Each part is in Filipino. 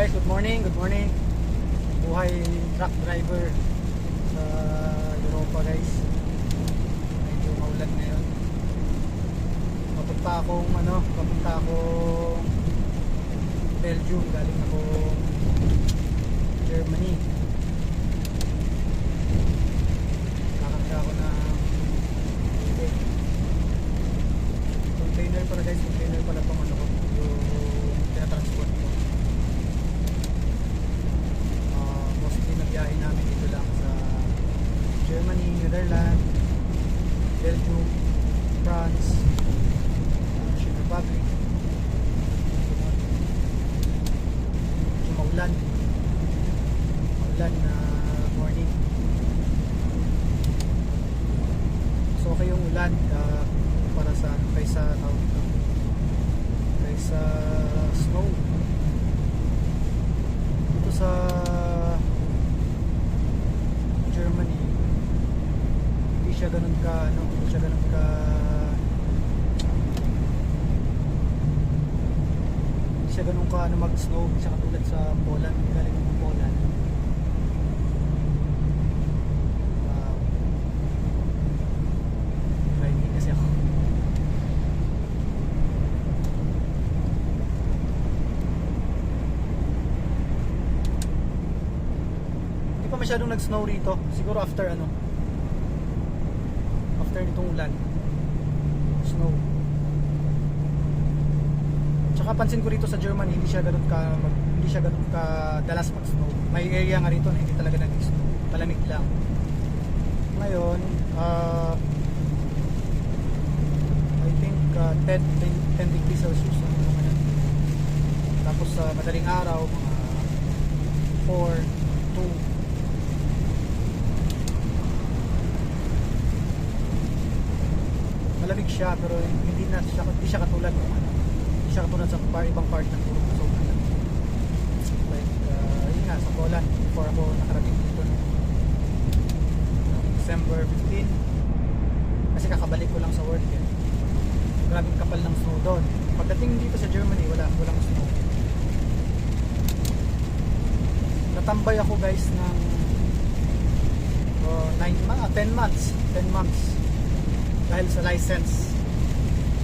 guys, good morning, good morning. Buhay truck driver sa Europa guys. Medyo maulan ngayon. Papunta akong Belgium, galing ako Germany. Kakanta ako na container pala guys, container pala itong yung tinatransport ko. Mostly nagbiyahe namin dito lang sa Germany, Netherlands, Belgium, France, Czech Republic. Maulan na morning. So okay yung ulan para sa kaysa snow. Dito sa Germany hindi siya ganun ka mag-snow, hindi siya katulad sa Poland. Galing ng Poland. Driving kasi ako. Hindi pa masyadong nag-snow rito. Siguro after nitong ulan, snow. Tsaka pansin ko rito sa Germany, hindi siya ganun ka dalas mag-snow. May area nga rito na hindi talaga nag-snow. Malamig lang. Ngayon, I think 10 degrees Celsius ano naman yan. Tapos sa madaling araw, mga 4, 2. Malamig siya pero hindi siya katulad ng siya katulad sa ibang part ng Europe. So, like, yun nga, sa Poland, before ako nakarating dito December 15, kasi kakabalik ko lang sa work eh. Grabing kapal ng snow doon. Pagdating dito sa Germany, walang snow. Natambay ako guys ng 10 months dahil sa license.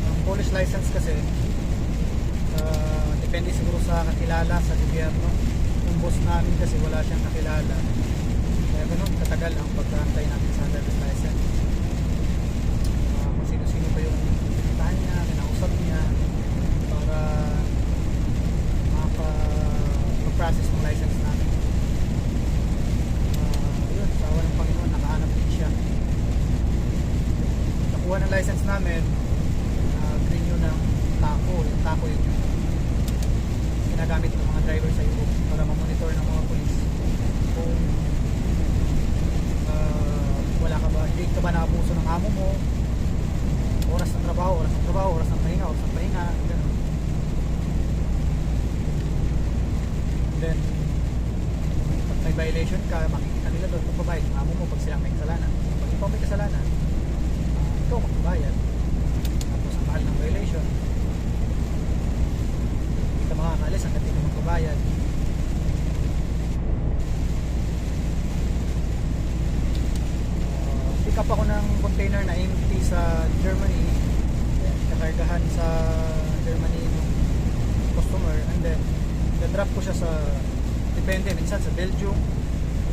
Ang Polish license kasi depende siguro sa kakilala sa gobyerno. Yung boss namin kasi wala siyang kakilala, kaya ganun katagal ang pagkantay natin sa driver's license. Kung sino-sino pa yung pinuntahan niya, kinausap niya para makapag-process ng license namin. Yun, sa awa ng Panginoon, nakahanap din siya. Nakuha ng license namin, renew ng TACO. Yung TACO yun yung ginagamit ng mga driver sa Europe para ma-monitor ng mga police kung hindi ka ba naabuso ng amo mo, oras ng trabaho, oras ng pahinga, ganun. And then pag may violation ka, makikita nila doon kung babayad yung amo mo pag silang may kasalanan. Pag ikaw may kasalanan, ikaw magbabayad. Tapos ang mahal ng violation, hindi ka makakalis hanggang hindi ka magbabayad. Pick up ako ng container na empty sa Germany, kakargahan sa Germany ng customer, and then drop ko siya sa, depende, minsan sa Belgium,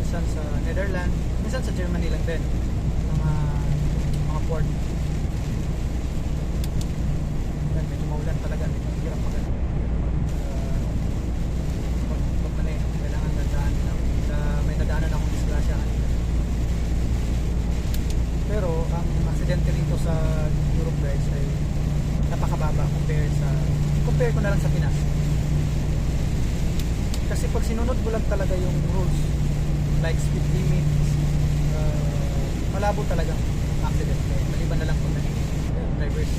minsan sa Netherlands, minsan sa Germany lang din, mga port. Medyo maulan talaga, medyo hirap pag kailangan dadaanan lang. May dadaanan akong disgrasya kanina. Pero ang aksidente rito sa Europe guys ay napakababa compare ko na lang sa Pinas. Kasi pag sinunod mo lang talaga yung rules like speed limit, malabo talagang accident. Maliban na lang kung naging driver's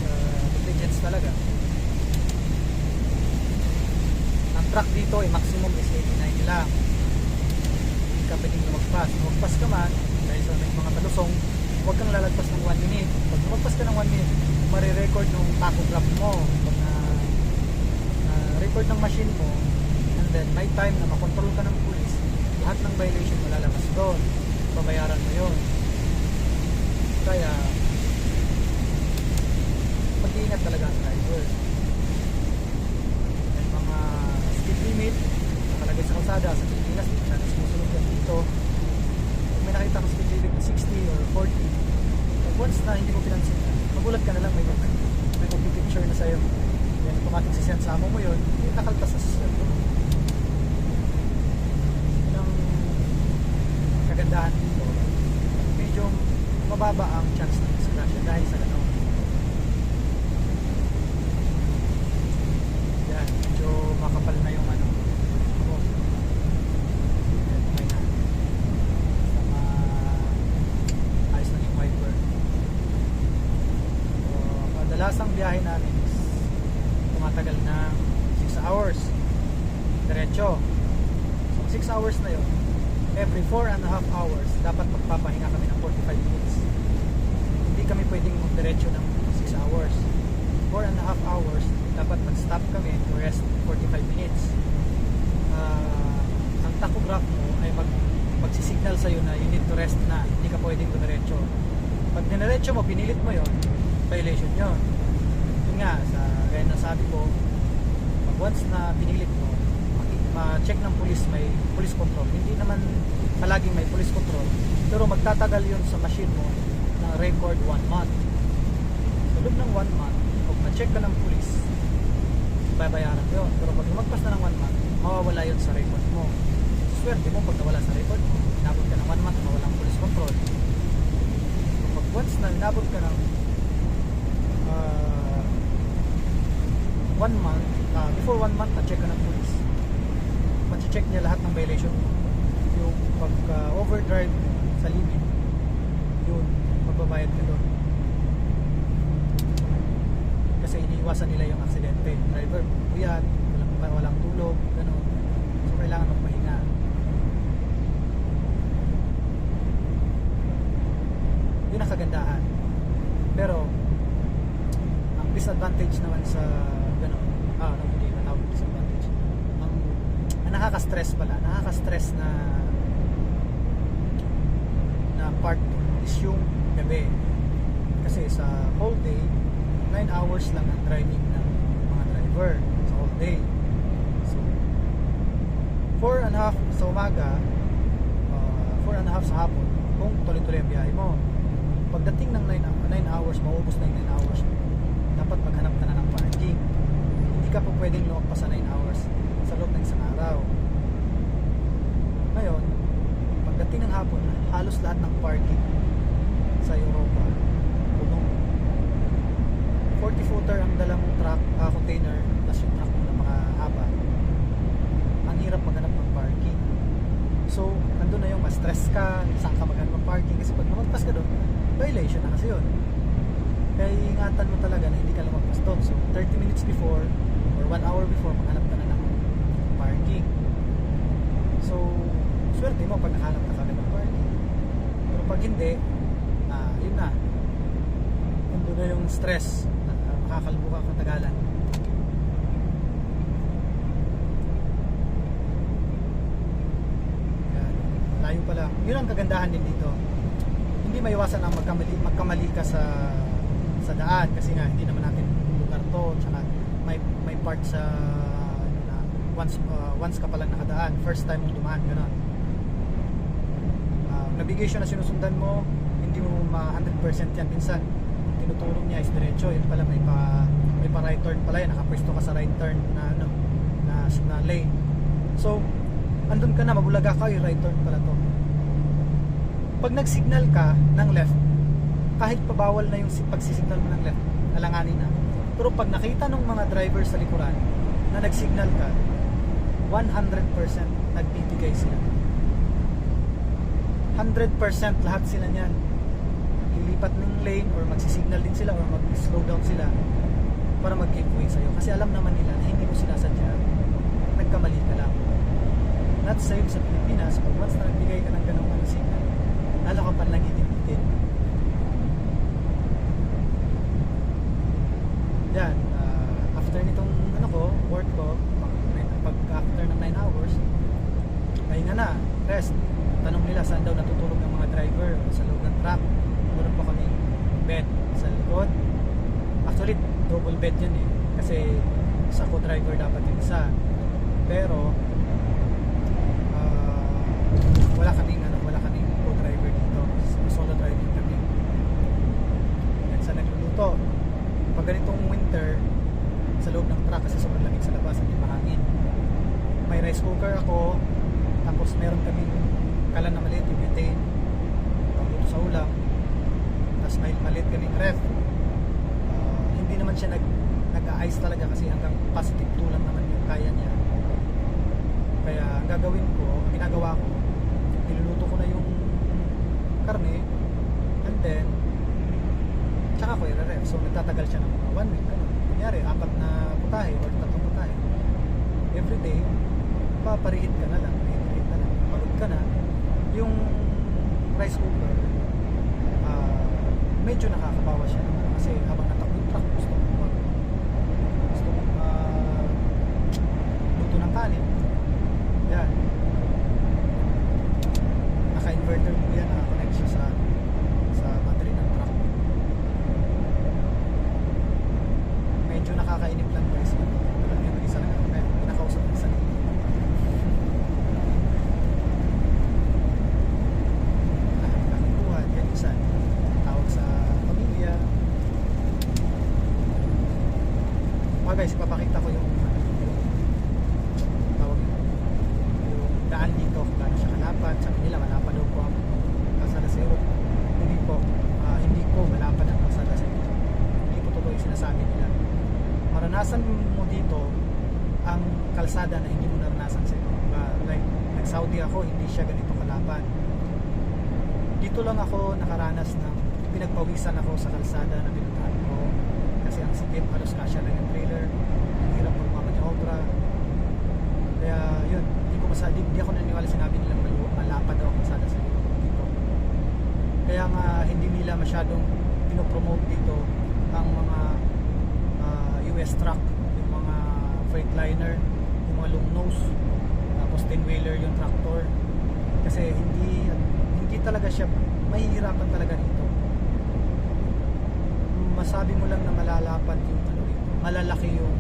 negligence talaga. Ang truck dito ay maximum is 89 lang. Hindi ka pwedeng lumagpas ka man dahil sa may mga talusong, huwag kang lalagpas ng 1 minute. Pag lumagpas ka ng 1 minute, marirecord ng tachograph mo. Pag na record ng machine mo, then may time na makontrol ka ng pulis, lahat ng violation malalabas doon, babayaran mo yun. Kaya mag-iingat talaga ang driver. May mga speed limit nakalagay sa kalsada sa Pilipinas, hindi na sumusunod yan dito. Kung may nakita kang speed limit na 60 or 40, once na hindi mo pinansin, magulat ka na lang, may picture na sa'yo, then automatic sisend sa amo mo yun, yung nakaltas sa system mo. Yun ang kagandahan dito, medyo mababa ang chance ng disgrasya dahil sa gano'n. Yan, medyo makapal na yung ano ako. Yan, okay na. Sama ayos na yung wiper. So, kadalasang biyahe namin is tumatagal ng 6 hours diretso. So 6 hours na yun, every 4.5 hours dapat magpapahinga kami ng 45 minutes. Hindi kami pwedeng magdiretso ng 6 hours. 4.5 hours dapat mag-stop kami to rest 45 minutes. Ang tachograph mo ay magsisignal sa'yo na you need to rest na, hindi ka pwedeng dumiretso. Pag diniretso mo, pinilit mo yon, violation yon. Yun nga, gaya na sabi ko, pag once na pinilit mo, ma-check ng police, may police control. Hindi naman palaging may police control, pero magtatagal yun sa machine mo na record 1 month. Sa loob ng 1 month, pag ma-check ka ng police, babayaran yun. Pero pag lumagpas na ng 1 month, mawawala yun sa record mo. Swerte mo pag nawala sa record mo, inabot ka ng 1 month na walang police control. So pag once na inabot ka ng 1 month, before 1 month, na-check ka ng police. Ma-check niya lahat ng violation mo. Yung pag overdrive mo sa limit, yun, magbabayad ka doon. Kasi iniiwasan nila yung aksidente. Driver, puyat, walang tulog, gano'n. So kailangan magpahinga. Yun ang kagandahan. Pero ang disadvantage naman sa gano'n, hindi na tawag disadvantage. Ang nakaka-stress pala, nakaka-stress na part is yung gabi. Kasi sa whole day, 9 hours lang ang driving ng mga driver sa whole day. So 4.5 sa umaga, 4.5 sa hapon, kung tuloy-tuloy ang biyahe mo. Pagdating ng 9 hours, maubos na yung 9 hours, dapat maghanap ka na ng parking. Hindi ka po pwedeng lumagpas sa 9 hours sa loob ng isang araw. Ngayon, pagdating ng hapon, halos lahat ng parking sa Europa puno. 40-footer ang dalang truck, container, plus yung truck mo na makahaba. Ang hirap maghanap ng parking. So, nandun na yung ma-stress ka, saan ka maghanap ng parking, kasi pag lumagpas ka doon, violation na kasi yun. Kaya ingatan mo talaga na hindi ka lumagpas doon. So 30 minutes before or 1 hour before, maghanap ka na ng parking. So swerte mo pag nakahanap ka kagad ng parking. Pero pag hindi, yun na, nandun na yung stress, makakalbo ka kung tagalan. Yan, layo pala. Yun ang kagandahan din dito. Hindi maiwasan ang magkamali ka sa daan, kasi nga hindi naman natin lugar to, tsaka may part sa once ka palang nakadaan, first time mong dumaan, gano'n. Navigation na sinusundan mo, hindi mo 100% yan. Minsan tinutulong niya is diretso, yun pala may pa right turn pala yan, nakapwesto ka sa right turn na lane. So andun ka na, mabulaga ka, yung right turn pala to. Pag nagsignal ka ng left, kahit pabawal na yung pagsisignal mo ng left, alanganin na. Pero pag nakita ng mga driver sa likuran na nagsignal ka, 100% nagbibigay sila. 100% lahat sila niyan. Lilipat ng lane or magsisignal din sila or mag-slow down sila para mag-give way sa'yo. Kasi alam naman nila na hindi mo sinasadya, nagkamali ka lang. Not same sa Pilipinas, pag once na nagbigay ka ng ganong signal, lalo ka pa lang itin-itin. Yan, after nitong work ko, pag after ng 9 9 hours. Pahinga na, rest. Tanong nila saan daw natutulog ng mga driver sa loob ng truck. Meron pa kaming bed sa likod. Actually, double bed yan eh. Kasi sa co-driver dapat yung isa. Pero wala kaming co-driver dito. Solo driving kami. Yan sa nagluluto. Pag ganitong winter, sa loob ng truck kasi sobrang lamig sa labas at may mahangin. May rice cooker ako. Tapos meron kaming kalan na maliit, yung butane, pagluto sa ulam. Tapos may maliit kaming ref. Hindi naman siya nag-ice talaga kasi hanggang positive 2 lang naman yung kaya niya. Kaya ang gagawin ko, ang ginagawa ko, niluluto ko na yung karne, and then tsaka ko i-ref. So nagtatagal siya ng mga 1 week. Kunyari, 4 na putahe or 3 putahe. Everyday, paparihit ka na lang. Pagod ka na, yung rice cooker, medyo nakakabawa siya naman kasi habang natakbo yung truck, gusto mong luto ng kanin. Yan. Naka-inverter mo yan, naka-connect siya sa battery ng truck. Medyo nakakainip lang guys. Walang yung isa lang ako kaya pinakausap ng sarili. Tawag sa pamilya. Guys, ipapakita ko yung tawag yung daan dito kung gaano siya kalapad. Sabi nila malapad daw po ang kalsada sa Europe. Hindi po malapad ang kalsada sa Europe. Hindi po totoo yung sinasabi nila. Maranasan mo dito ang kalsada na hindi mo naranasan sa Europe. Like nag-Saudi ako, hindi siya ganito kalapad. Dito lang ako nakaranas ng pinagpawisan ako sa kalsada na pinuntahan ko kasi ang sikip, halos kasya lang yung trailer, ang hirap magmamanyobra. Kaya yun, hindi ako naniniwala sinabi nilang malapad daw ang kalsada sa dito. Kaya nga hindi nila masyadong pinopromote dito ang mga US truck, yung mga Freightliner, yung mga long nose, tapos 10-wheeler yung tractor, kasi hindi talaga siya, mahihirapan talaga rito. Masabi mo lang na malalapad yung malalaki yung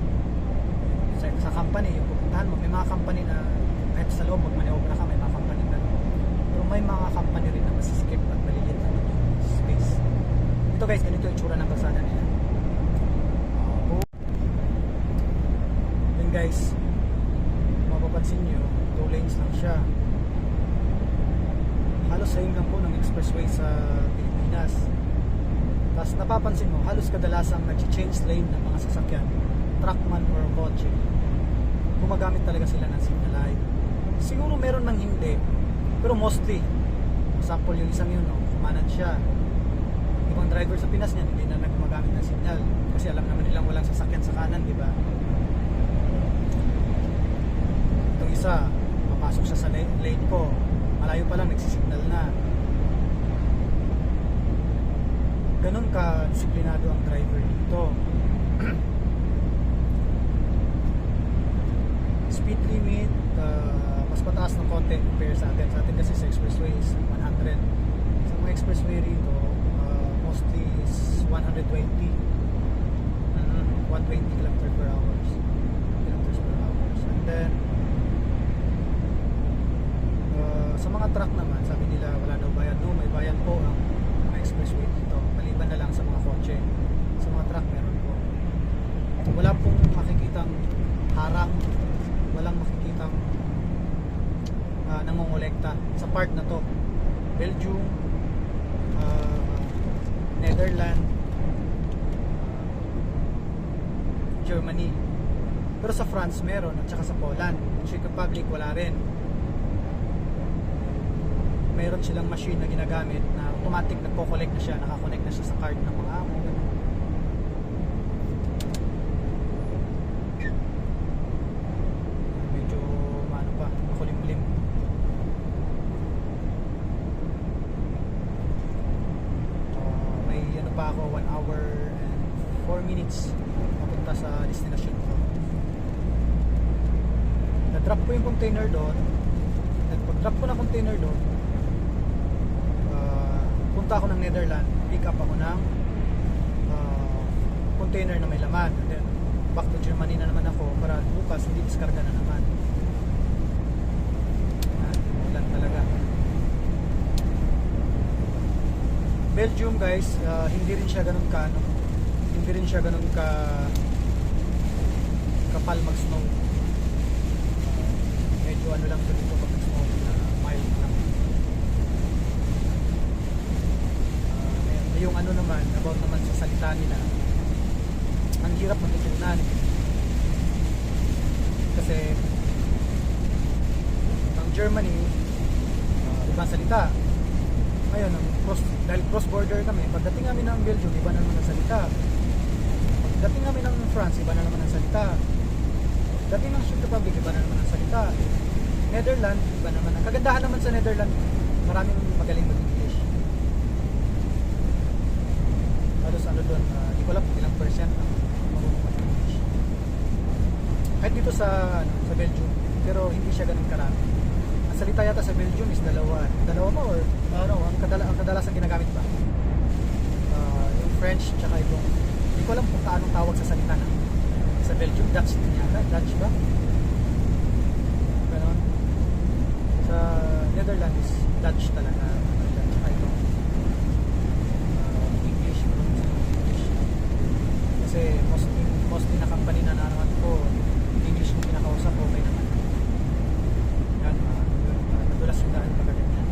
sa company, yung pupuntahan mo. May mga company na kahit sa loob, magmaniobra ka, may mga company na pero may mga company rin na masisikip at maliliit na yung space. Ito guys, ganito yung tsura ng kalsada nila. Then guys, mapapansin nyo, 2 lanes lang siya. Halos same lang po ng expressway sa Pilipinas. Tapos napapansin mo, halos kadalasang nag-change lane ng mga sasakyan, truckman or kotse. Gumagamit talaga sila ng signal light. Siguro meron ng hindi, pero mostly, example yung isang yun, kumanan siya. Ibang driver sa Pinas niyan, hindi na nagmagamit ng signal kasi alam naman nilang walang sasakyan sa kanan, di ba? Itong isa, papasok siya sa lane ko, malayo pa lang, nagsisignal na. Ganon ka disiplinado ang driver dito. Speed limit, mas mataas ng konti compare sa atin. Sa atin kasi sa expressway is 100. Sa mga expressway rito, mostly is 120. 120 kilometers per hour. And then, sa mga truck naman, sabi nila wala daw bayad. No, may bayad po ang mga expressway dito. Maliban na lang sa mga kotse. Sa mga truck meron po. Wala pong makikitang harang, walang makikitang nangongolekta sa part na to. Belgium, Netherlands, Germany. Pero sa France meron, at saka sa Poland. Czech Republic wala rin. Meron silang machine na ginagamit na automatic nagko-collect na siya, nakakonect na siya sa card ng mga amo. Medyo ano pa, makulimlim. May ano pa ako, 1 hour and 4 minutes papunta sa destination ko. drop ko yung container doon. Pag-drop ko ng container doon, punta ako ng Netherlands, pick up ako ng container na may laman. And then, back to Germany na naman ako para bukas hindi diskarga na naman. Ulan talaga. Belgium guys, hindi rin siya ganun ka ano, hindi rin siya ganun ka kapal mag-snow. Medyo ano lang ito dito pag nag-snow na mild lang. Yung ano naman, about naman sa salita nila, ang hirap matutunan kasi ang Germany ibang salita. Ngayon, dahil cross-border kami, pagdating namin ng Belgium, iba na naman ang salita. Pagdating namin ng France, iba na naman ang salita. Pagdating ng Czech Republic, iba na naman ang salita. Netherlands, iba naman. Ang kagandahan naman sa Netherlands, maraming magaling mag-English. Halos ano doon, di ko alam ilang percent ang marunong mag-English. Kahit dito sa Belgium, pero hindi siya ganun karami. Ang salita yata sa Belgium is dalawa ba or ano, ang kadalasan ginagamit ba? Yung French tsaka itong, hindi ko alam kung anong tawag sa salita na sa Belgium, Dutch din yata, Dutch ba? Ganon. Sa Netherlands is Dutch talaga. Tsaka itong English, kasi mostly na company na nanaman ko, English yung pinakausap, okay naman. Yan, nadulas yung daan pagka ganyan.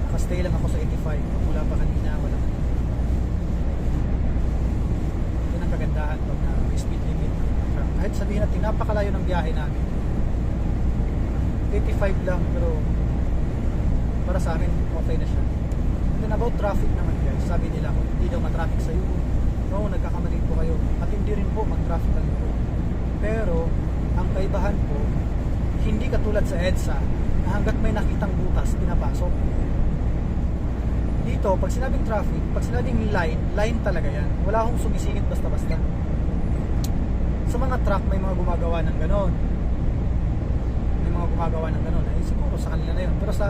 Nakastay lang ako sa 85, mula pa kanina, wala man. Yun ang kagandahan pag na speed limit. Kahit sabihin natin, napakalayo ng biyahe namin. 85 lang, pero para sa amin, okay na siya. And then about traffic naman guys, sabi nila kung hindi daw matraffic sa iyo, no, nagkakamali po kayo. At hindi rin po mag-traffic lang po. Pero ang kaibahan po, hindi katulad sa EDSA na hanggat may nakitang butas, pinapasok. Dito, pag sinabing traffic, pag sinabing line talaga yan. Wala akong sumisingit basta-basta. Sa mga truck, may mga gumagawa ng ganon. May mga gumagawa ng ganon. Eh, siguro sa kanila na yun. Pero sa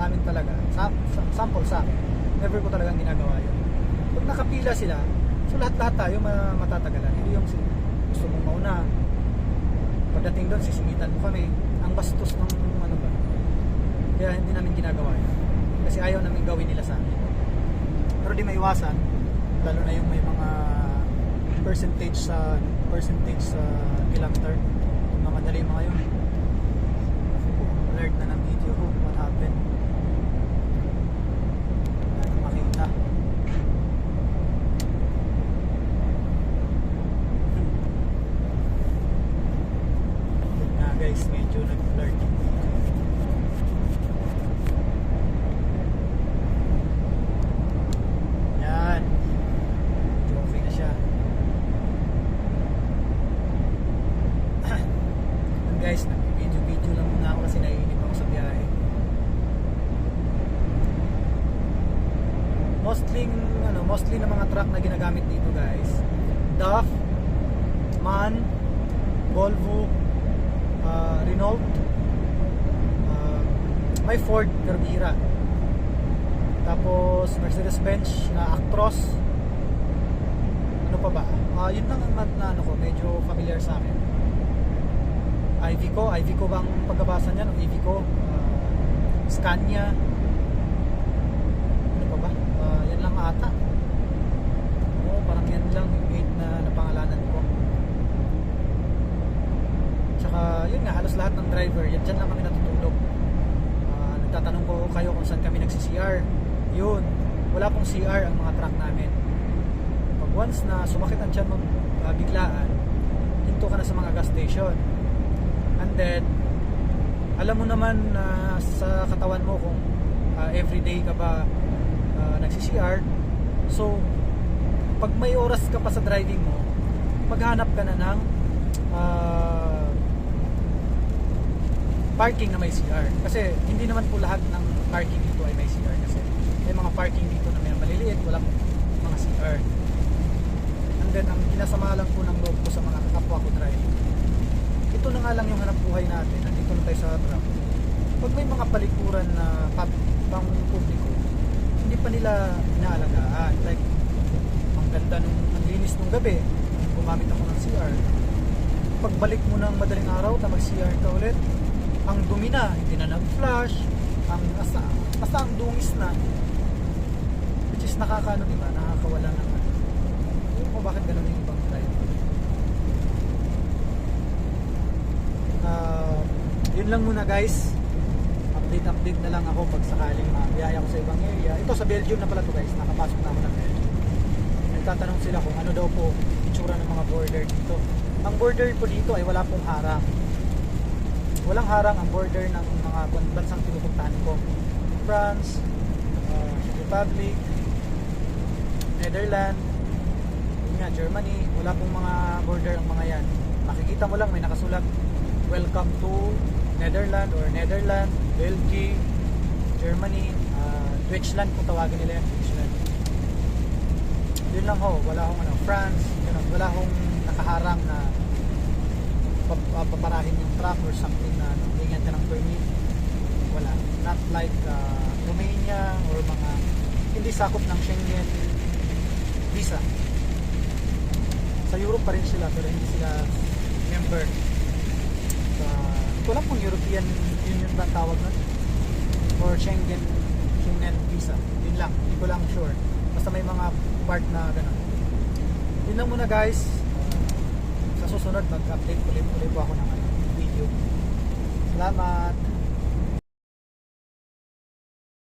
amin talaga, sample sa akin, never ko talagang ginagawa yun. Pag nakapila sila, so lahat-lahat tayo matatagalan. Hindi yung gusto mong mauna. Pagdating doon, sisingitan mo kami. Ang bastos ng ano ba. Kaya hindi namin ginagawa yun. Kasi ayaw namin gawin nila sa amin. Pero di maiwasan, lalo na yung may mga percentage sa kilometer. Mamadali yung mga yun. Alert na ng video ko what happened. Makita. Guys, medyo nag-alert. Yan. Medyo okay na siya. Guys, nag-video lang muna ako kasi naiinip ako sa biyahe. Mostly na mga truck na ginagamit dito guys, DAF, MAN, Volvo, Renault, may Ford Carvira, tapos Mercedes-Benz na Actros. Ano pa ba? Yun lang ang na ano ko, medyo familiar sa akin. Iveco bang pagkabasa niya? No? Iveco, Scania. Ano pa ba? Yan lang ata. Parang yan lang yung 8 na napangalanan ko. Tsaka yun nga, halos lahat ng driver yan dyan lang kami natutulog. Nagtatanong ko kayo kung saan kami nagsi-CR. Yun, wala pong CR ang mga truck namin. Pag once na sumakit ang tiyan mo biglaan, hinto ka na sa mga gas station. And then alam mo naman sa katawan mo kung everyday ka ba nagsi-CR. So pag may oras ka pa sa driving mo, maghanap ka na ng parking na may CR. Kasi hindi naman po lahat ng parking dito ay may CR. Kasi may mga parking dito na may maliliit, walang mga CR. And then ang kinasama lang po ng loob ko sa mga kapwa ko driver, ito na nga lang yung hanap buhay natin. Nandito na tayo sa truck. Pag may mga palikuran na pang publiko, hindi pa nila inaalagaan. Like, ang ganda ang linis nung gabi, gumamit ako ng CR. Pagbalik mo ng madaling araw na mag-CR ka ulit, ang dumi na, hindi na nag-flush, basta ang dungis na, which is nakakaano, diba? Nakakawala ng ano. Hindi ko bakit ganun yung ibang driver. Yun lang muna guys, update na lang ako pag sakaling biyaya ko sa ibang area. Ito sa Belgium na pala to guys, nakapasok na ako ng Belgium. Nagtatanong sila kung ano daw po itsura ng mga border dito. Ang border po dito ay wala pong harang. Walang harang ang border ng mga bansang pinupuntahan ko. France, Republic, Netherlands, Germany, wala pong mga border ang mga yan. Makikita mo lang may nakasulat, welcome to Netherlands or Netherlands, Belgium, Germany, Deutschland kung tawagin nila yan, Deutschland. Yun lang ho, wala akong France, ganun, wala akong nakaharang na paparahin yung truck or something na bigyan ka ng permit. Wala. Not like Romania or mga hindi sakop ng Schengen visa. Sa Europe pa rin sila pero hindi sila member sa ito lang kung European Union ba tawag nun or Schengen visa. Yun lang, hindi ko lang sure. Basta may mga part na gano'n. Yun lang muna guys. Sa susunod mag-update ulit po ako ng video. Salamat.